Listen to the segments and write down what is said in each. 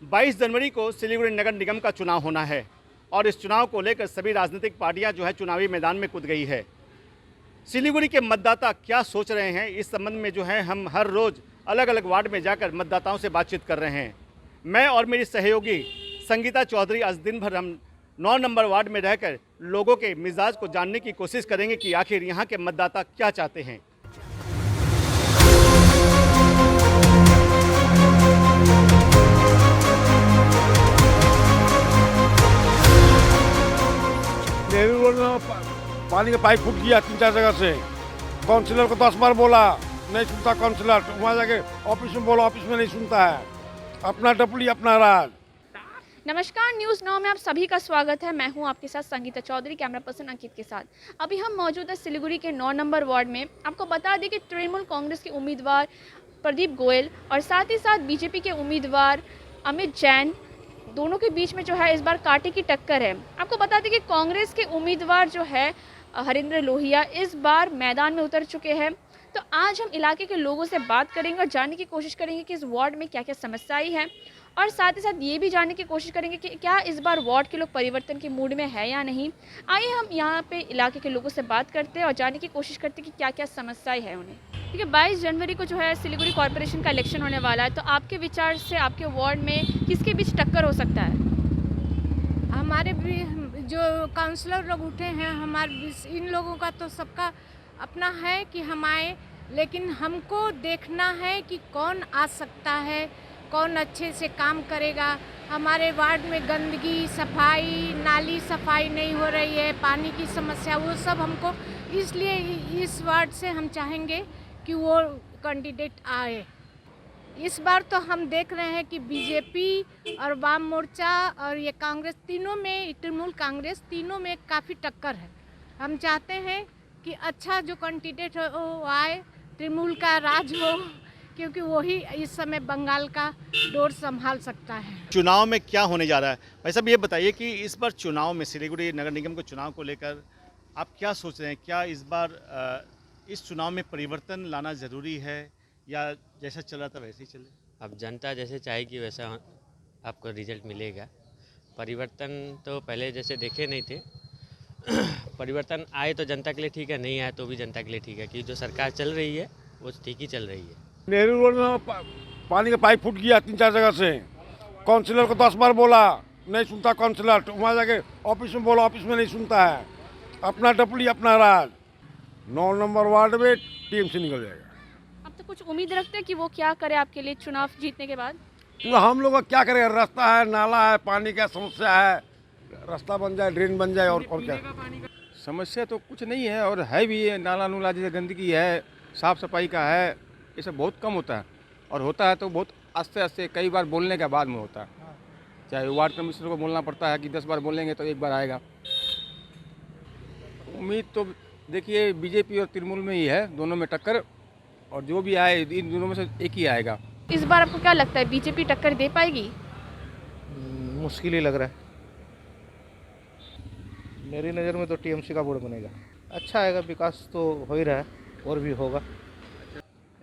22 जनवरी को सिलीगुड़ी नगर निगम का चुनाव होना है और इस चुनाव को लेकर सभी राजनीतिक पार्टियां जो है चुनावी मैदान में कूद गई है। सिलीगुड़ी के मतदाता क्या सोच रहे हैं इस संबंध में जो है हम हर रोज़ अलग अलग वार्ड में जाकर मतदाताओं से बातचीत कर रहे हैं। मैं और मेरी सहयोगी संगीता चौधरी आज दिन भर हम 9 नंबर वार्ड में रहकर लोगों के मिजाज को जानने की कोशिश करेंगे कि आखिर यहाँ के मतदाता क्या चाहते हैं। नेहरू रोड में पानी का पाइप फूट गया 3-4 जगह से। काउंसिलर को 10 बार बोला, नहीं सुनता काउंसिलर। वहाँ जाके ऑफिस में बोला, ऑफिस में नहीं सुनता है। अपना टपली अपना राज। नमस्कार, न्यूज़ 9 में आप सभी का स्वागत है। मैं हूं आपके साथ संगीता चौधरी, कैमरा पर्सन अंकित के साथ। अभी हम मौजूद है सिलीगुड़ी के 9 नंबर वार्ड में। आपको बता दें कि तृणमूल कांग्रेस के उम्मीदवार प्रदीप गोयल और साथ ही साथ बीजेपी के उम्मीदवार अमित जैन, दोनों के बीच में जो है इस बार कांटे की टक्कर है। आपको बता दें कि कांग्रेस के उम्मीदवार जो है हरिंद्र लोहिया इस बार मैदान में उतर चुके हैं। तो आज हम इलाके के लोगों से बात करेंगे और जानने की कोशिश करेंगे कि इस वार्ड में क्या क्या समस्याएं हैं, और साथ ही साथ ये भी जानने की कोशिश करेंगे कि क्या इस बार वार्ड के लोग परिवर्तन के मूड में है या नहीं। आइए हम यहाँ पे इलाके के लोगों से बात करते हैं और जानने की कोशिश करते हैं कि क्या क्या समस्याएं हैं उन्हें। ठीक है, 22 जनवरी को जो है सिलीगुड़ी कॉरपोरेशन का इलेक्शन होने वाला है, तो आपके विचार से आपके वार्ड में किसके बीच टक्कर हो सकता है? हमारे भी जो काउंसलर लोग उठे हैं, हमारे इन लोगों का तो सबका अपना है कि हम आए, लेकिन हमको देखना है कि कौन आ सकता है, कौन अच्छे से काम करेगा। हमारे वार्ड में गंदगी, सफाई, नाली सफाई नहीं हो रही है, पानी की समस्या, वो सब हमको, इसलिए इस वार्ड से हम चाहेंगे कि वो कैंडिडेट आए। इस बार तो हम देख रहे हैं कि बीजेपी और वाम मोर्चा और ये कांग्रेस, तीनों में, तृणमूल कांग्रेस, तीनों में काफ़ी टक्कर है। हम चाहते हैं कि अच्छा जो कैंडिडेट हो वो आए, तृणमूल का राज हो, क्योंकि वही इस समय बंगाल का डोर संभाल सकता है। चुनाव में क्या होने जा रहा है भाई साहब, ये बताइए कि इस बार चुनाव में सिलीगुड़ी नगर निगम के चुनाव को लेकर आप क्या सोच रहे हैं? क्या इस बार इस चुनाव में परिवर्तन लाना ज़रूरी है या जैसा चला था वैसे ही चले? अब जनता जैसे चाहेगी वैसा आपको रिजल्ट मिलेगा। परिवर्तन तो पहले जैसे देखे नहीं थे। परिवर्तन आए तो जनता के लिए ठीक है, नहीं आए तो भी जनता के लिए ठीक है, कि जो सरकार चल रही है वो ठीक ही चल रही है। नेहरू रोड में पानी का पाइप फूट गया 3-4 जगह से। काउंसिलर को 10 बार बोला, नहीं सुनता काउंसिलर। वहाँ जाके ऑफिस में बोला, ऑफिस में नहीं सुनता है। अपना टपली अपना राज। 9 नंबर वार्ड में टीएमसी निकल जाएगा। अब तो कुछ उम्मीद रखते हैं कि वो क्या करे आपके लिए चुनाव जीतने के बाद? तो हम लोग क्या करेंगे? रास्ता है, नाला है, पानी का समस्या है, रास्ता बन जाए, ड्रेन बन जाए, और क्या समस्या तो कुछ नहीं है, और है भी है। नाला नूला जैसे गंदगी है, साफ़ सफाई का है, ये सब बहुत कम होता है, और होता है तो बहुत आस्ते आस्ते, कई बार बोलने के बाद में होता है। चाहे वार्ड कमिश्नर को बोलना पड़ता है कि 10 बार बोलेंगे तो एक बार आएगा। उम्मीद तो देखिए बीजेपी और तृणमूल में ही है, दोनों में टक्कर, और जो भी आए इन दोनों में से एक ही आएगा। इस बार आपको क्या लगता है, बीजेपी टक्कर दे पाएगी? मुश्किल ही लग रहा है। मेरी नज़र में तो टीएमसी का बोर्ड बनेगा। अच्छा आएगा, विकास तो हो ही रहा है और भी होगा।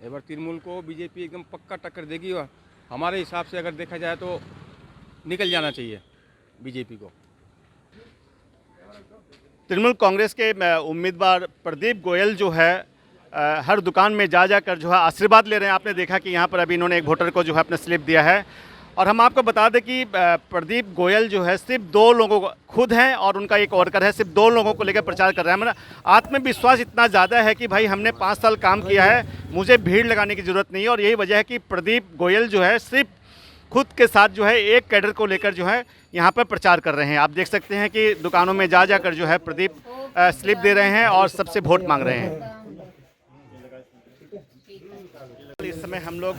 एक बार तृणमूल को बीजेपी एकदम पक्का टक्कर देगी, और हमारे हिसाब से अगर देखा जाए तो निकल जाना चाहिए बीजेपी को। तृणमूल कांग्रेस के उम्मीदवार प्रदीप गोयल जो है हर दुकान में जा जाकर जो है आशीर्वाद ले रहे हैं। आपने देखा कि यहाँ पर अभी इन्होंने एक वोटर को जो है अपना स्लिप दिया है। और हम आपको बता दें कि प्रदीप गोयल जो है सिर्फ 2 लोगों को खुद हैं और उनका एक वर्कर है, सिर्फ 2 लोगों को लेकर प्रचार कर रहा है। मेरा आत्मविश्वास इतना ज़्यादा है कि भाई हमने 5 साल काम किया है, मुझे भीड़ लगाने की ज़रूरत नहीं है। और यही वजह है कि प्रदीप गोयल जो है सिर्फ खुद के साथ जो है एक कैडर को लेकर जो है यहाँ पर प्रचार कर रहे हैं। आप देख सकते हैं कि दुकानों में जा जाकर जो है प्रदीप स्लिप दे रहे हैं और सबसे वोट मांग रहे हैं। इस समय हम लोग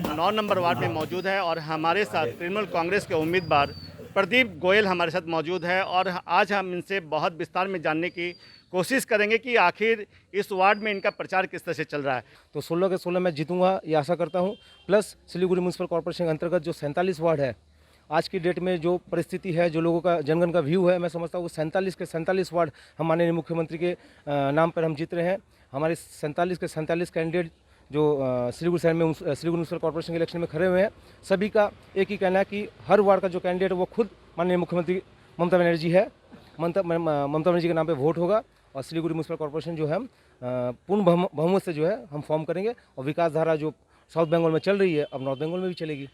9 नंबर वार्ड में मौजूद है और हमारे साथ तृणमूल कांग्रेस के उम्मीदवार प्रदीप गोयल हमारे साथ मौजूद है, और आज हम इनसे बहुत विस्तार में जानने की कोशिश करेंगे कि आखिर इस वार्ड में इनका प्रचार किस तरह से चल रहा है। तो 16 के 16 मैं जीतूंगा, ये आशा करता हूं। प्लस सिलीगुड़ी म्यूनसिपल कॉर्पोरेशन के अंतर्गत जो 47 वार्ड है, आज की डेट में जो परिस्थिति है, जो लोगों का जनगण का व्यू है, मैं समझता हूँ 47 के 47 वार्ड हम माननीय मुख्यमंत्री के नाम पर हम जीत रहे हैं। हमारे 47 के 47 कैंडिडेट जो सिलीगुड़ी शहर में सिलीगुड़ी म्यूनसिपल कॉर्पोरेशन के इलेक्शन में खड़े हुए हैं, सभी का एक ही कहना है कि हर वार्ड का जो कैंडिडेट है वो खुद माननीय मुख्यमंत्री ममता बनर्जी है। ममता बनर्जी के नाम पे वोट होगा और सिलीगुड़ी म्यूनसिपल कॉर्पोरेशन जो है हम पूर्ण बहुमत से जो है हम फॉर्म करेंगे और विकास धारा जो साउथ बंगाल में चल रही है अब नॉर्थ बंगाल में भी चलेगी।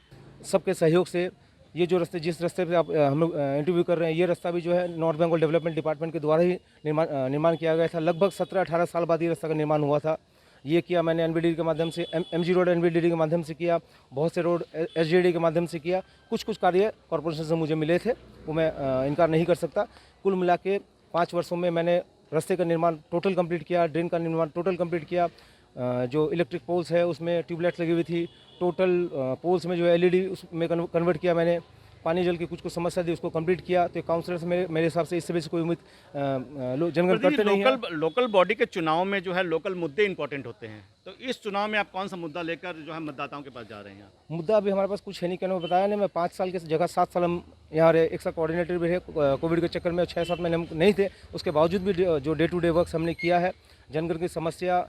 सबके सहयोग से ये जो रास्ते जिस रास्ते पे आप हम लोग इंटरव्यू कर रहे हैं, ये रास्ता भी जो है नॉर्थ बंगाल डेवलपमेंट डिपार्टमेंट के द्वारा ही निर्माण किया गया था। लगभग 17-18 साल बाद ये रास्ता का निर्माण हुआ था। ये किया मैंने एनबीडी के माध्यम से, एमजी रोड एनबीडी के माध्यम से किया, बहुत से रोड एसजीडी के माध्यम से किया। कुछ कार्य कॉर्पोरेशन से मुझे मिले थे, वो मैं इनकार नहीं कर सकता। कुल मिला के 5 वर्षों में मैंने रास्ते का निर्माण टोटल कंप्लीट किया, ड्रेन का निर्माण टोटल कंप्लीट किया, जो इलेक्ट्रिक पोल्स है उसमें ट्यूबलाइट्स लगी हुई थी, टोटल पोल्स में जो है एलईडी उसमें कन्वर्ट किया मैंने। पानी जल की कुछ समस्या थी उसको कंप्लीट किया। तो काउंसलर से मेरे हिसाब से इससे वजह से कोई उम्मीद जनगण करते नहीं है। लोकल बॉडी के चुनाव में जो है लोकल मुद्दे इंपॉर्टेंट होते हैं, तो इस चुनाव में आप कौन सा मुद्दा लेकर जो है मतदाताओं के पास जा रहे हैं? मुद्दा अभी हमारे पास कुछ है नहीं, कहने को बताया नहीं। मैं 5 साल के जगह 7 साल हम यहाँ रहे, एक साथ कोऑर्डिनेटर भी रहे। कोविड के चक्कर में 6-7 महीने हम नहीं थे, उसके बावजूद भी जो डे टू डे वर्क हमने किया है। जनगण की समस्या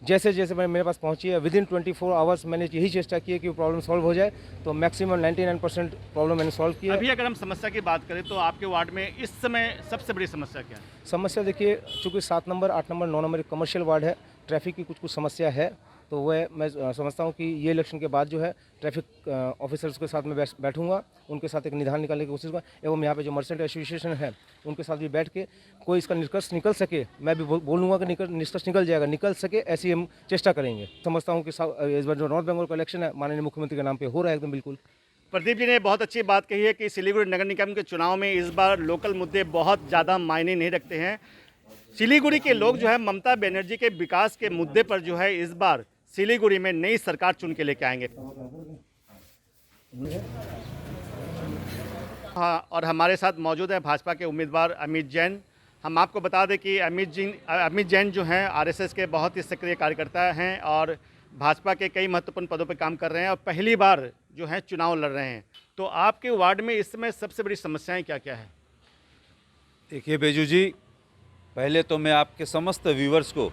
जैसे जैसे मेरे पास पहुंची है, विदिन 24 आवर्स मैंने यही चेष्टा की है कि वो प्रॉब्लम सॉल्व हो जाए। तो मैक्सिमम 99% प्रॉब्लम मैंने सॉल्व किया। अभी अगर हम समस्या की बात करें तो आपके वार्ड में इस समय सबसे बड़ी समस्या क्या है? समस्या देखिए, चूँकि 7 नंबर 8 नंबर 9 नंबर एक कमर्शियल वार्ड है, ट्रैफिक की कुछ समस्या है। तो वह मैं समझता हूँ कि ये इलेक्शन के बाद जो है ट्रैफिक ऑफिसर्स के साथ में बैठूंगा, उनके साथ एक निदान निकालने की कोशिश करूँगा। एवं यहाँ पे जो मर्चेंट एसोसिएशन है उनके साथ भी बैठ के कोई इसका निष्कर्ष निकल सके, मैं भी बोलूँगा कि निष्कर्ष निकल सके, ऐसी हम चेष्टा करेंगे। समझता हूँ कि इस बार जो नॉर्थ बंगाल का इलेक्शन है माननीय मुख्यमंत्री के नाम पर हो रहा है एकदम बिल्कुल। प्रदीप जी ने बहुत अच्छी बात कही है कि सिलीगुड़ी नगर निगम के चुनाव में इस बार लोकल मुद्दे बहुत ज़्यादा मायने नहीं रखते हैं। सिलीगुड़ी के लोग जो है ममता बनर्जी के विकास के मुद्दे पर जो है इस बार सिलीगुड़ी में नई सरकार चुन के लेके आएंगे। हाँ, और हमारे साथ मौजूद है भाजपा के उम्मीदवार अमित जैन। हम आपको बता दें कि अमित जैन जो हैं आरएसएस के बहुत ही सक्रिय कार्यकर्ता हैं और भाजपा के कई महत्वपूर्ण पदों पर काम कर रहे हैं और पहली बार जो है चुनाव लड़ रहे हैं। तो आपके वार्ड में इस समय सबसे बड़ी समस्याएं क्या क्या है? देखिए बेजू जी, पहले तो मैं आपके समस्त व्यूवर्स को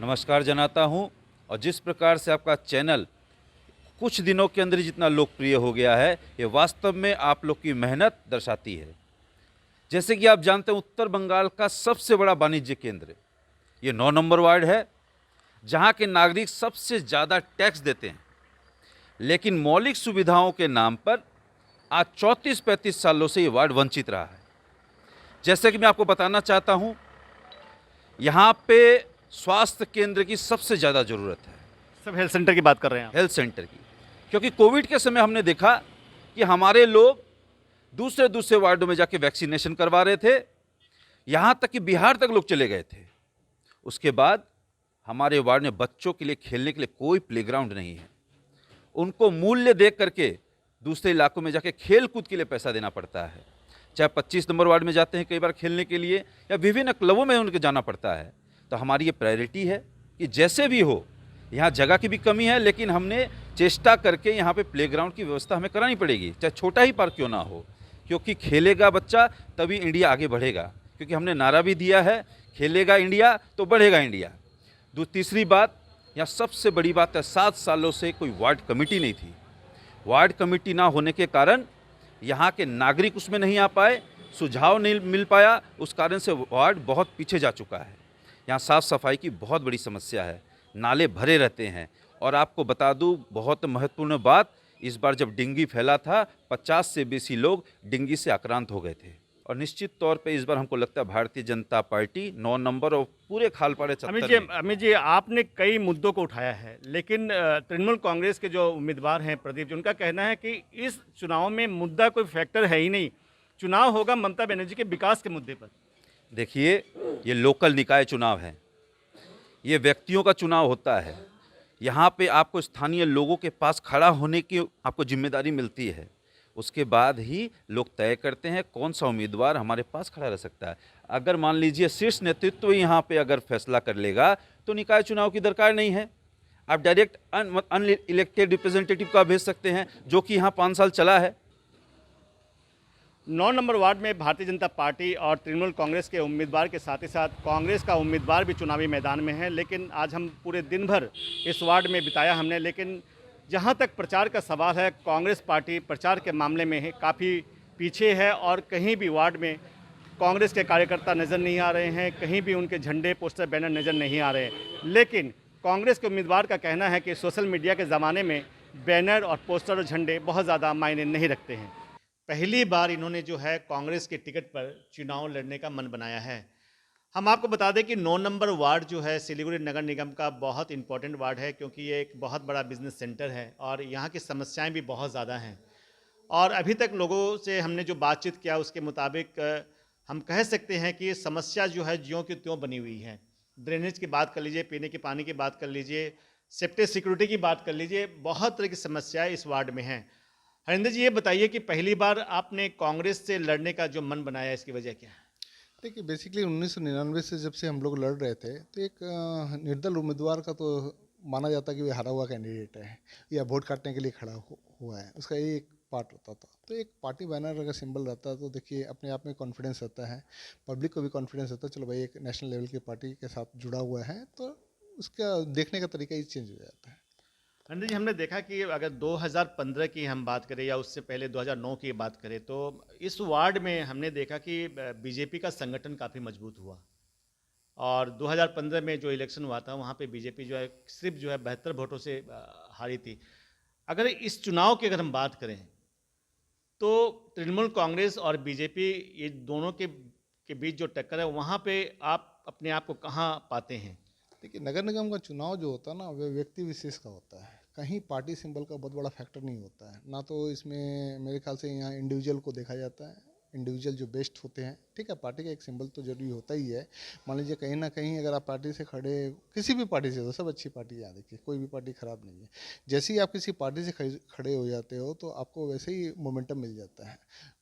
नमस्कार जनाता हूं। और जिस प्रकार से आपका चैनल कुछ दिनों के अंदर जितना लोकप्रिय हो गया है, ये वास्तव में आप लोग की मेहनत दर्शाती है। जैसे कि आप जानते हैं, उत्तर बंगाल का सबसे बड़ा वाणिज्य केंद्र ये 9 नंबर वार्ड है, जहां के नागरिक सबसे ज़्यादा टैक्स देते हैं, लेकिन मौलिक सुविधाओं के नाम पर आज 34-35 सालों से ये वार्ड वंचित रहा है। जैसे कि मैं आपको बताना चाहता हूं, यहाँ पे स्वास्थ्य केंद्र की सबसे ज़्यादा ज़रूरत है। सब हेल्थ सेंटर की बात कर रहे हैं आप? हेल्थ सेंटर की, क्योंकि कोविड के समय हमने देखा कि हमारे लोग दूसरे वार्डों में जाके वैक्सीनेशन करवा रहे थे, यहाँ तक कि बिहार तक लोग चले गए थे। उसके बाद हमारे वार्ड में बच्चों के लिए खेलने के लिए कोई प्लेग्राउंड नहीं है। उनको मूल्य देख करके दूसरे इलाकों में जाके खेल कूद के लिए पैसा देना पड़ता है। चाहे 25 नंबर वार्ड में जाते हैं कई बार खेलने के लिए, या विभिन्न क्लबों में उनके जाना पड़ता है। तो हमारी ये प्रायोरिटी है कि जैसे भी हो, यहाँ जगह की भी कमी है, लेकिन हमने चेष्टा करके यहाँ पे प्लेग्राउंड की व्यवस्था हमें करानी पड़ेगी, चाहे छोटा ही पार्क क्यों ना हो, क्योंकि खेलेगा बच्चा तभी इंडिया आगे बढ़ेगा। क्योंकि हमने नारा भी दिया है, खेलेगा इंडिया तो बढ़ेगा इंडिया। तीसरी बात, यहाँ सबसे बड़ी बात है, 7 सालों से कोई वार्ड कमेटी नहीं थी। वार्ड कमेटी ना होने के कारण यहाँ के नागरिक उसमें नहीं आ पाए, सुझाव नहीं मिल पाया, उस कारण से वार्ड बहुत पीछे जा चुका है। यहाँ साफ़ सफाई की बहुत बड़ी समस्या है, नाले भरे रहते हैं। और आपको बता दूँ, बहुत महत्वपूर्ण बात, इस बार जब डेंगू फैला था 50 से बेसी लोग डेंगू से आक्रांत हो गए थे। और निश्चित तौर पे इस बार हमको लगता है भारतीय जनता पार्टी 9 नंबर और पूरे खालपाड़े अमित जी, आपने कई मुद्दों को उठाया है, लेकिन तृणमूल कांग्रेस के जो उम्मीदवार हैं प्रदीप जी, उनका कहना है कि इस चुनाव में मुद्दा कोई फैक्टर है ही नहीं, चुनाव होगा ममता बनर्जी के विकास के मुद्दे पर। देखिए, ये लोकल निकाय चुनाव है, ये व्यक्तियों का चुनाव होता है। यहाँ पे आपको स्थानीय लोगों के पास खड़ा होने की आपको जिम्मेदारी मिलती है। उसके बाद ही लोग तय करते हैं कौन सा उम्मीदवार हमारे पास खड़ा रह सकता है। अगर मान लीजिए शीर्ष नेतृत्व यहाँ पे अगर फैसला कर लेगा तो निकाय चुनाव की दरकार नहीं है। आप डायरेक्ट अनइलेक्टेड रिप्रेजेंटेटिव का भेज सकते हैं, जो कि यहाँ 5 साल चला है। 9 नंबर वार्ड में भारतीय जनता पार्टी और तृणमूल कांग्रेस के उम्मीदवार के साथ ही साथ कांग्रेस का उम्मीदवार भी चुनावी मैदान में है। लेकिन आज हम पूरे दिन भर इस वार्ड में बिताया हमने, लेकिन जहां तक प्रचार का सवाल है, कांग्रेस पार्टी प्रचार के मामले में काफ़ी पीछे है और कहीं भी वार्ड में कांग्रेस के कार्यकर्ता नज़र नहीं आ रहे हैं, कहीं भी उनके झंडे पोस्टर बैनर नज़र नहीं आ रहे हैं। लेकिन कांग्रेस के उम्मीदवार का कहना है कि सोशल मीडिया के ज़माने में बैनर और पोस्टर और झंडे बहुत ज़्यादा मायने नहीं रखते हैं। पहली बार इन्होंने जो है कांग्रेस के टिकट पर चुनाव लड़ने का मन बनाया है। हम आपको बता दें कि 9 नंबर वार्ड जो है सिलीगुड़ी नगर निगम का बहुत इंपॉर्टेंट वार्ड है, क्योंकि ये एक बहुत बड़ा बिजनेस सेंटर है और यहाँ की समस्याएं भी बहुत ज़्यादा हैं। और अभी तक लोगों से हमने जो बातचीत किया उसके मुताबिक हम कह सकते हैं कि समस्या जो है ज्यों की त्यों बनी हुई है। ड्रेनेज की बात कर लीजिए, पीने के पानी की बात कर लीजिए, सेफ्टी सिक्योरिटी की बात कर लीजिए, बहुत तरह की समस्याएं इस वार्ड में हैं। हरिंदर जी, ये बताइए कि पहली बार आपने कांग्रेस से लड़ने का जो मन बनाया, इसकी वजह क्या है? देखिए, बेसिकली 1999 से जब से हम लोग लड़ रहे थे तो एक निर्दल उम्मीदवार का तो माना जाता है कि वो हारा हुआ कैंडिडेट है या वोट काटने के लिए खड़ा हुआ है, उसका ये एक पार्ट होता था। तो एक पार्टी बैनर अगर सिंबल रहता है तो देखिए अपने आप में कॉन्फिडेंस रहता है, पब्लिक को भी कॉन्फिडेंस रहता है, चलो भाई एक नेशनल लेवल की पार्टी के साथ जुड़ा हुआ है, तो उसका देखने का तरीका ही चेंज हो जाता है। हरिंदर जी, हमने देखा कि अगर 2015 की हम बात करें या उससे पहले 2009 की बात करें तो इस वार्ड में हमने देखा कि बीजेपी का संगठन काफ़ी मजबूत हुआ और 2015 में जो इलेक्शन हुआ था वहाँ पे बीजेपी जो है सिर्फ जो है 72 वोटों से हारी थी। अगर इस चुनाव की अगर हम बात करें तो तृणमूल कांग्रेस और बीजेपी ये दोनों के बीच जो टक्कर है वहाँ पे आप अपने आप को कहाँ पाते हैं? देखिए, नगर निगम का चुनाव जो होता है ना, वह व्यक्ति विशेष का होता है, कहीं पार्टी सिंबल का बहुत बड़ा फैक्टर नहीं होता है ना। तो इसमें मेरे ख्याल से यहाँ इंडिविजुअल को देखा जाता है, इंडिविजुअल जो बेस्ट होते हैं। ठीक है, पार्टी का एक सिंबल तो जरूरी होता ही है। मान लीजिए कहीं ना कहीं अगर आप पार्टी से खड़े, किसी भी पार्टी से हो, सब अच्छी पार्टी है, देखिए कोई भी पार्टी खराब नहीं है। जैसे ही आप किसी पार्टी से खड़े हो जाते हो तो आपको वैसे ही मोमेंटम मिल जाता है।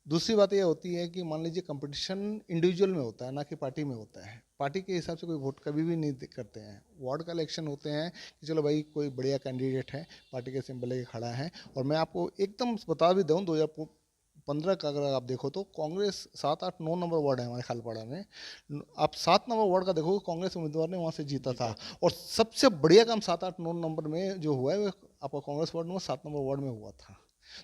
दूसरी बात यह होती है कि मान लीजिए कंपटीशन इंडिविजुअल में होता है ना कि पार्टी में होता है। पार्टी के हिसाब से कोई वोट कभी भी नहीं करते हैं। वार्ड का इलेक्शन होते हैं कि चलो भाई कोई बढ़िया कैंडिडेट है, पार्टी के सिंबल लेके खड़ा है। और मैं आपको एकदम बता भी दूँ, 2015 का अगर आप देखो तो कांग्रेस 7, 8, 9 नंबर वार्ड है हमारे खालपाड़ा में। आप 7 नंबर वार्ड का देखो, कांग्रेस उम्मीदवार ने वहाँ से जीता था। और सबसे बढ़िया काम 7, 8, 9 नंबर में जो हुआ है वो आपका कांग्रेस वार्ड में 7 नंबर वार्ड में हुआ था।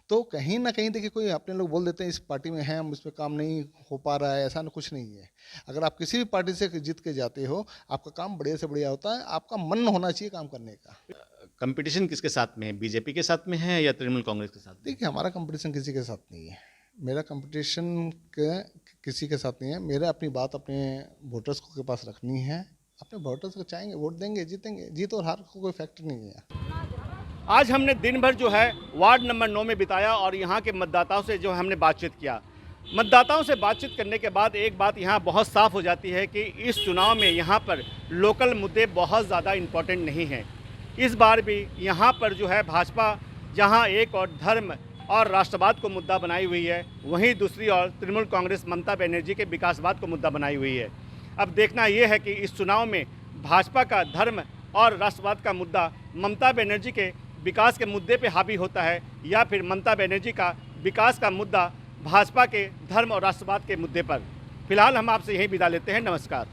तो कहीं ना कहीं देखिए, कोई अपने लोग बोल देते हैं इस पार्टी में हैं, हम इस पर काम नहीं हो पा रहा है, ऐसा ना कुछ नहीं है। अगर आप किसी भी पार्टी से जीत के जाते हो, आपका काम बढ़िया से बढ़िया होता है, आपका मन होना चाहिए काम करने का। कंपटीशन किसके साथ में है? बीजेपी के साथ में है या तृणमूल कांग्रेस के साथ? देखिए, हमारा कंपटीशन किसी के साथ नहीं है, मेरा कंपटीशन किसी के साथ नहीं है। मेरा अपनी बात अपने वोटर्स के पास रखनी है। अपने वोटर्स को चाहेंगे, वोट देंगे, जीतेंगे। जीत और हार को कोई फैक्टर नहीं है। आज हमने दिन भर जो है वार्ड नंबर 9 में बिताया और यहाँ के मतदाताओं से जो हमने बातचीत किया। मतदाताओं से बातचीत करने के बाद एक बात यहाँ बहुत साफ हो जाती है कि इस चुनाव में यहाँ पर लोकल मुद्दे बहुत ज़्यादा इम्पोर्टेंट नहीं हैं। इस बार भी यहाँ पर जो है भाजपा जहाँ एक और धर्म और राष्ट्रवाद को मुद्दा बनाई हुई है, वहीं दूसरी ओर तृणमूल कांग्रेस ममता बनर्जी के विकासवाद को मुद्दा बनाई हुई है। अब देखना यह है कि इस चुनाव में भाजपा का धर्म और राष्ट्रवाद का मुद्दा ममता बनर्जी के विकास के मुद्दे पे हावी होता है या फिर ममता बनर्जी का विकास का मुद्दा भाजपा के धर्म और राष्ट्रवाद के मुद्दे पर। फिलहाल हम आपसे यहीं विदा लेते हैं। नमस्कार।